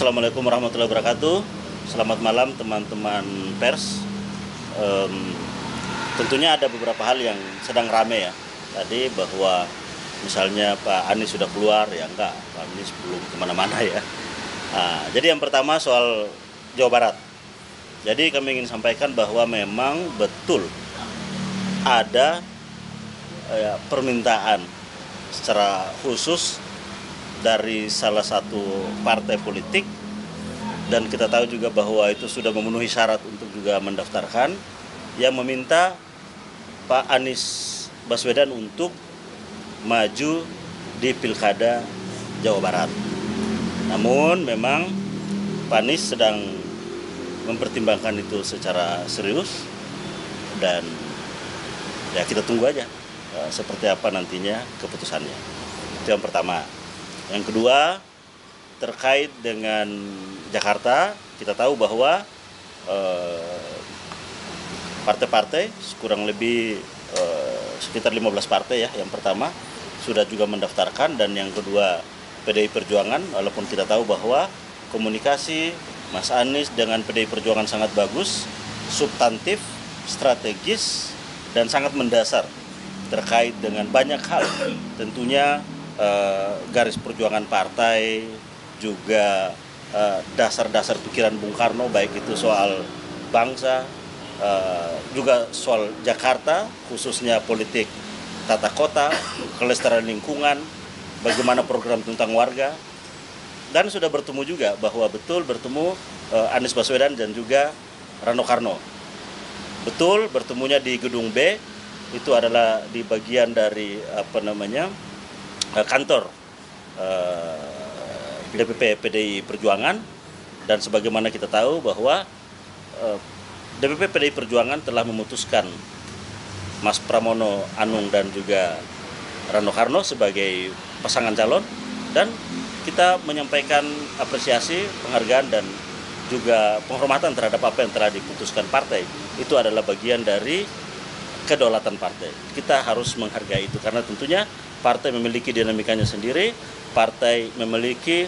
Assalamualaikum warahmatullahi wabarakatuh. Selamat malam teman-teman pers. Tentunya ada beberapa hal yang sedang rame ya. Tadi bahwa misalnya Pak Anies sudah keluar, ya enggak, Pak Anies belum kemana-mana ya. Jadi yang pertama soal Jawa Barat. Jadi kami ingin sampaikan bahwa memang betul ada permintaan secara khusus dari salah satu partai politik, dan kita tahu juga bahwa itu sudah memenuhi syarat untuk juga mendaftarkan, yang meminta Pak Anies Baswedan untuk maju di Pilkada Jawa Barat. Namun memang Pak Anies sedang mempertimbangkan itu secara serius, dan ya kita tunggu aja seperti apa nantinya keputusannya. Itu yang pertama. Yang kedua, terkait dengan Jakarta, kita tahu bahwa partai-partai kurang lebih sekitar 15 partai ya, yang pertama sudah juga mendaftarkan, dan yang kedua PDI Perjuangan, walaupun kita tahu bahwa komunikasi Mas Anies dengan PDI Perjuangan sangat bagus, substantif, strategis, dan sangat mendasar terkait dengan banyak hal, tentunya garis perjuangan partai, juga dasar-dasar pikiran Bung Karno, baik itu soal bangsa, juga soal Jakarta, khususnya politik tata kota, kelestarian lingkungan, bagaimana program tentang warga, dan sudah bertemu juga bahwa betul bertemu Anies Baswedan dan juga Rano Karno. Betul bertemunya di Gedung B, itu adalah di bagian dari kantor DPP PDI Perjuangan, dan sebagaimana kita tahu bahwa DPP PDI Perjuangan telah memutuskan Mas Pramono Anung dan juga Rano Karno sebagai pasangan calon, dan kita menyampaikan apresiasi, penghargaan, dan juga penghormatan terhadap apa yang telah diputuskan partai. Itu adalah bagian dari kedaulatan partai. Kita harus menghargai itu, karena tentunya partai memiliki dinamikanya sendiri, partai memiliki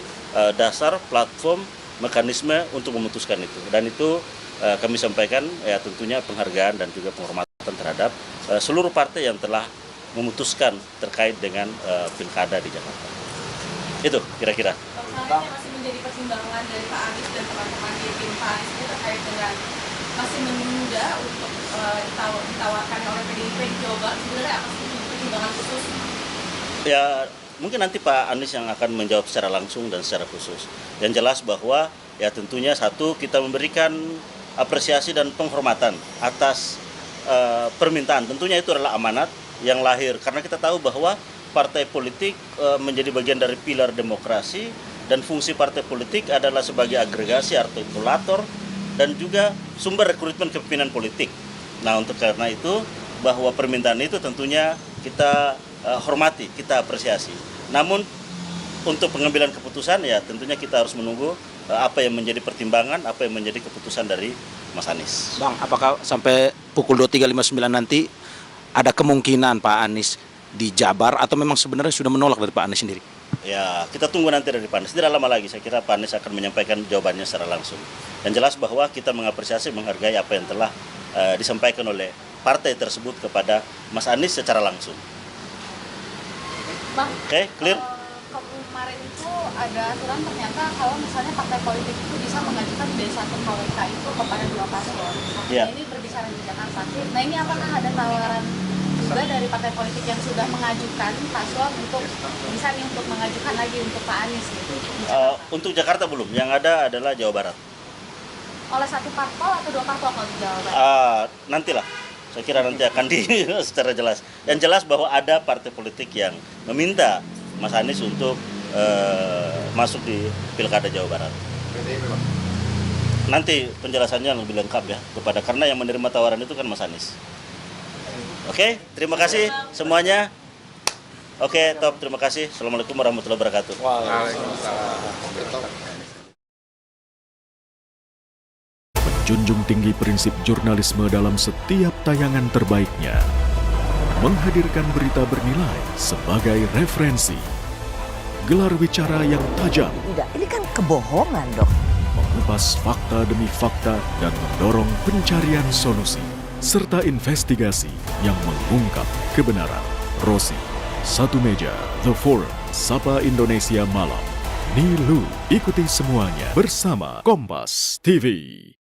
dasar, platform, mekanisme untuk memutuskan itu. Dan itu kami sampaikan ya tentunya penghargaan dan juga penghormatan terhadap seluruh partai yang telah memutuskan terkait dengan pilkada di Jakarta. Itu kira-kira. Masalahnya masih menjadi pertimbangan dari Pak Anies dan teman-teman di tim Pak Anies ini terkait dengan masih menunda untuk ditawarkan oleh PDIP di Jawa Barat. Sebenarnya apa sih pertimbangan khusus? Ya mungkin nanti Pak Anies yang akan menjawab secara langsung dan secara khusus. Yang jelas bahwa ya tentunya satu, kita memberikan apresiasi dan penghormatan atas permintaan. Tentunya itu adalah amanat yang lahir karena kita tahu bahwa partai politik menjadi bagian dari pilar demokrasi, dan fungsi partai politik adalah sebagai agregasi, artikulator, dan juga sumber rekrutmen kepemimpinan politik. Nah, untuk karena itu bahwa permintaan itu tentunya kita hormati, kita apresiasi. Namun untuk pengambilan keputusan ya tentunya kita harus menunggu apa yang menjadi pertimbangan, apa yang menjadi keputusan dari Mas Anies. Bang, apakah sampai pukul 23.59 nanti ada kemungkinan Pak Anies dijabar, atau memang sebenarnya sudah menolak dari Pak Anies sendiri? Ya, kita tunggu nanti dari Pak Anies. Tidak lama lagi, saya kira Pak Anies akan menyampaikan jawabannya secara langsung. Dan jelas bahwa kita mengapresiasi, menghargai apa yang telah disampaikan oleh partai tersebut kepada Mas Anies secara langsung. Bang, Oke, clear? kemarin itu ada aturan ternyata kalau misalnya partai politik itu bisa mengajukan D1 KWK itu kepada dua paslon. Ya. Ini berbicara di Jakarta. Nah, ini apakah ada tawaran juga dari partai politik yang sudah mengajukan paslon untuk bisa nih untuk mengajukan lagi untuk Pak Anies gitu? Untuk Jakarta belum, yang ada adalah Jawa Barat. Oleh satu parpol atau dua parpol kalau di Jawa Barat? Nantilah, saya kira nanti akan secara jelas. Yang jelas bahwa ada partai politik yang meminta Mas Anies untuk masuk di Pilkada Jawa Barat. Nanti penjelasannya lebih lengkap ya, karena yang menerima tawaran itu kan Mas Anies. Oke, terima kasih semuanya. Oke, top, terima kasih. Assalamualaikum warahmatullahi wabarakatuh. Menjunjung tinggi prinsip jurnalisme dalam setiap tayangan terbaiknya. Menghadirkan berita bernilai sebagai referensi. gelar bicara yang tajam, Tidak, ini kan kebohongan, Dok. mengupas fakta demi fakta dan mendorong pencarian solusi, serta investigasi yang mengungkap kebenaran. Rosi, Satu Meja, The Forum, Sapa Indonesia Malam. Nilu, ikuti semuanya bersama Kompas TV.